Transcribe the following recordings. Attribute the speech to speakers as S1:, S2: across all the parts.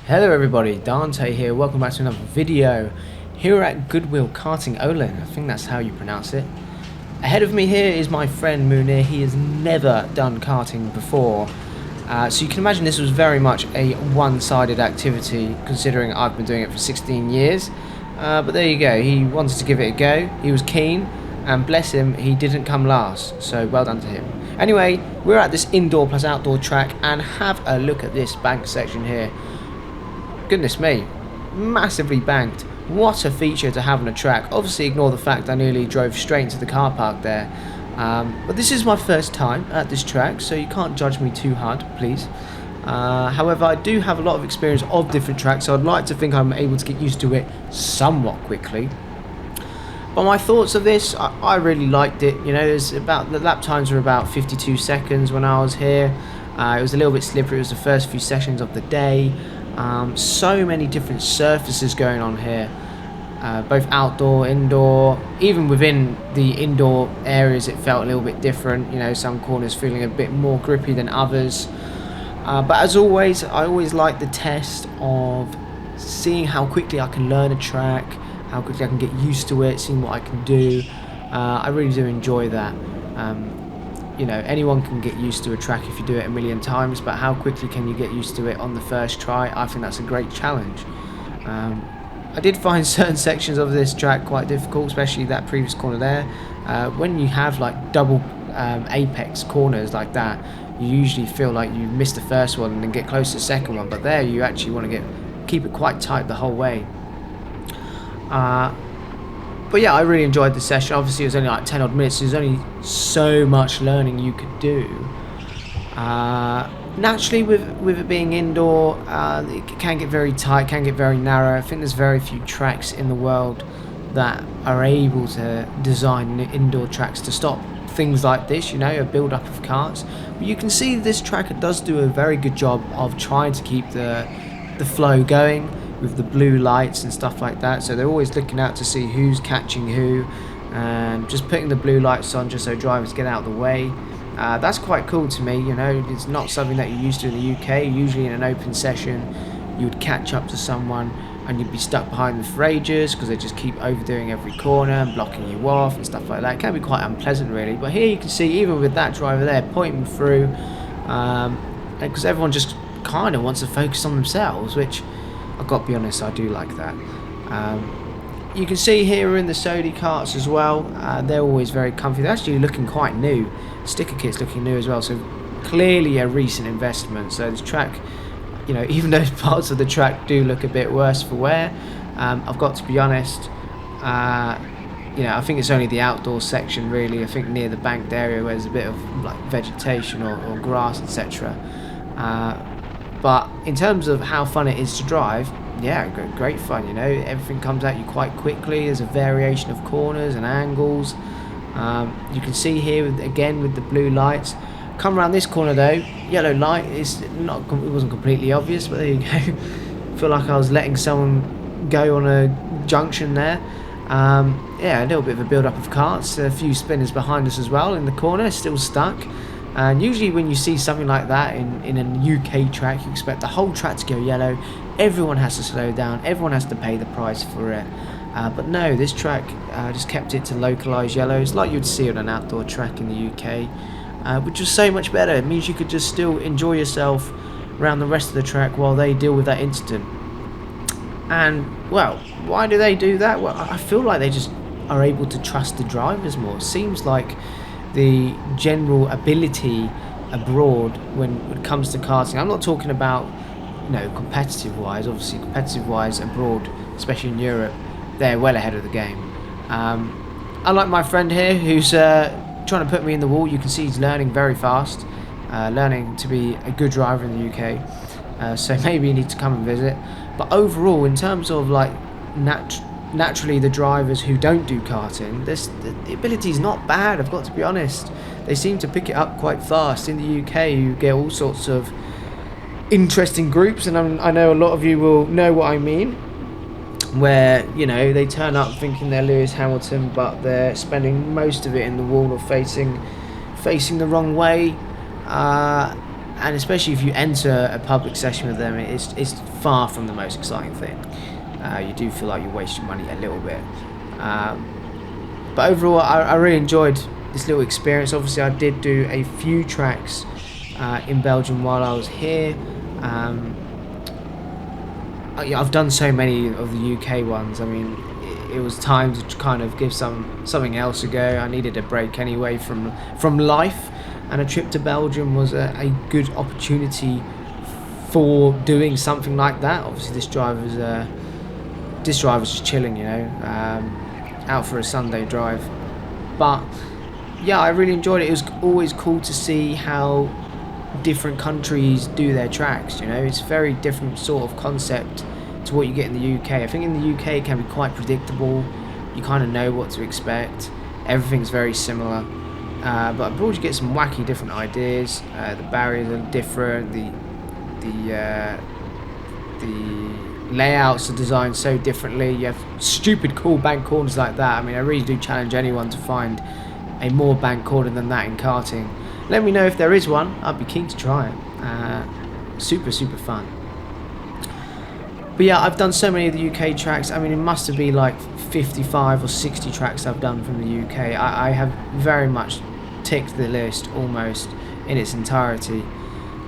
S1: Hello everybody, Dante here, welcome back to another video here at Goodwill Karting Olen. I think that's how you pronounce it. Ahead of me here is my friend Munir. He has never done karting before, so you can imagine this was very much a one-sided activity considering I've been doing it for 16 years. But there you go, he wanted to give it a go, he was keen, and bless him, he didn't come last, so well done to him. Anyway, we're at this indoor plus outdoor track and have a look at this bank section here. Goodness me, massively banked. What a feature to have on a track. Obviously ignore the fact I nearly drove straight into the car park there. But this is my first time at this track, so you can't judge me too hard, please. However, I do have a lot of experience of different tracks, so I'd like to think I'm able to get used to it somewhat quickly. But my thoughts of this, I really liked it. You know, the lap times were about 52 seconds when I was here. It was a little bit slippery. It was the first few sessions of the day. So many different surfaces going on here, both outdoor, indoor. Even within the indoor areas it felt a little bit different, you know, some corners feeling a bit more grippy than others. But as always, I always like the test of seeing how quickly I can learn a track, how quickly I can get used to it, seeing what I can do. I really do enjoy that. You know, anyone can get used to a track if you do it a million times, but how quickly can you get used to it on the first try? I think that's a great challenge. I did find certain sections of this track quite difficult, especially that previous corner there. When you have like double apex corners like that, you usually feel like you missed the first one and then get close to the second one, but there you actually want to keep it quite tight the whole way. But yeah, I really enjoyed the session. Obviously it was only like 10 odd minutes, so there's only so much learning you could do. Naturally with it being indoor, it can get very tight, can get very narrow. I think there's very few tracks in the world that are able to design indoor tracks to stop things like this, you know, a build up of karts. But you can see this track does do a very good job of trying to keep the flow going with the blue lights and stuff like that, so they're always looking out to see who's catching who and just putting the blue lights on just so drivers get out of the way. That's quite cool to me, you know. It's not something that you're used to in the UK. Usually in an open session you would catch up to someone and you'd be stuck behind them for ages because they just keep overdoing every corner and blocking you off and stuff like that. It can be quite unpleasant really, but here you can see even with that driver there pointing through, because everyone just kind of wants to focus on themselves, which I've got to be honest, I do like that. You can see here in the Sodi karts as well, they're always very comfy. They're actually looking quite new. Sticker kit's looking new as well, so clearly a recent investment. So this track, you know, even though parts of the track do look a bit worse for wear, I've got to be honest, you know, I think it's only the outdoor section really, I think near the banked area where there's a bit of like vegetation or grass, etc. But in terms of how fun it is to drive, yeah, great fun, you know. Everything comes at you quite quickly. There's a variation of corners and angles. You can see here, again, with the blue lights. Come around this corner though, yellow light, it wasn't completely obvious, but there you go. I feel like I was letting someone go on a junction there. Yeah, a little bit of a build-up of karts. A few spinners behind us as well in the corner, still stuck. And usually when you see something like that in a UK track, you expect the whole track to go yellow, everyone has to slow down, everyone has to pay the price for it. But no, this track just kept it to localised yellows like you'd see on an outdoor track in the UK, which was so much better. It means you could just still enjoy yourself around the rest of the track while they deal with that incident. And, well, why do they do that? Well, I feel like they just are able to trust the drivers more. It seems like the general ability abroad when it comes to karting, I'm not talking about, you know, competitive wise. Obviously competitive wise abroad, especially in Europe, they're well ahead of the game. Unlike my friend here who's trying to put me in the wall, you can see he's learning very fast, learning to be a good driver in the UK, so maybe you need to come and visit. But overall, in terms of like naturally the drivers who don't do karting, the ability is not bad, I've got to be honest. They seem to pick it up quite fast. In the UK you get all sorts of interesting groups, and I know a lot of you will know what I mean, where, you know, they turn up thinking they're Lewis Hamilton but they're spending most of it in the wall or facing the wrong way, and especially if you enter a public session with them, it's far from the most exciting thing. You do feel like you're wasting money a little bit. But overall, I really enjoyed this little experience. Obviously, I did do a few tracks in Belgium while I was here. I've done so many of the UK ones. I mean, it was time to kind of give something else a go. I needed a break anyway from life, and a trip to Belgium was a good opportunity for doing something like that. Obviously, this drive was just chilling, you know, out for a Sunday drive. But yeah, I really enjoyed it. It was always cool to see how different countries do their tracks. You know, it's a very different sort of concept to what you get in the UK. I think in the UK it can be quite predictable. You kind of know what to expect. Everything's very similar. But abroad you get some wacky different ideas. The barriers are different. The layouts are designed so differently. You have stupid cool bank corners like that. I mean, I really do challenge anyone to find a more bank corner than that in karting. Let me know if there is one. I'd be keen to try it. Super fun. But yeah, I've done so many of the UK tracks. I mean, it must have been like 55 or 60 tracks I've done from the UK. I have very much ticked the list almost in its entirety.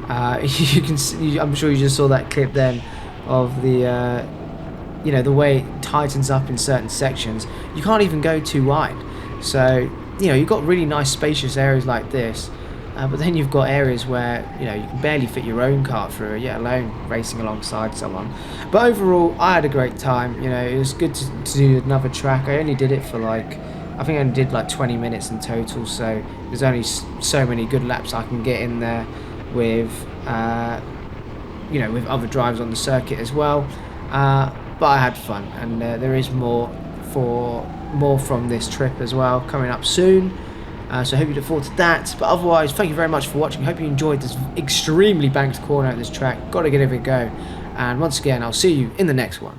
S1: You can see, I'm sure you just saw that clip then of the you know, the way it tightens up in certain sections. You can't even go too wide. So, you know, you've got really nice spacious areas like this. But then you've got areas where, you know, you can barely fit your own kart through it, yet alone racing alongside someone. But overall, I had a great time. You know, it was good to do another track. I only did it for like, I think I only did like 20 minutes in total, so there's only so many good laps I can get in there with, you know, with other drives on the circuit as well. But I had fun, and there is more from this trip as well coming up soon. So I hope you look forward to that. But otherwise, thank you very much for watching. Hope you enjoyed this extremely banked corner at this track. Got to give it a go. And once again, I'll see you in the next one.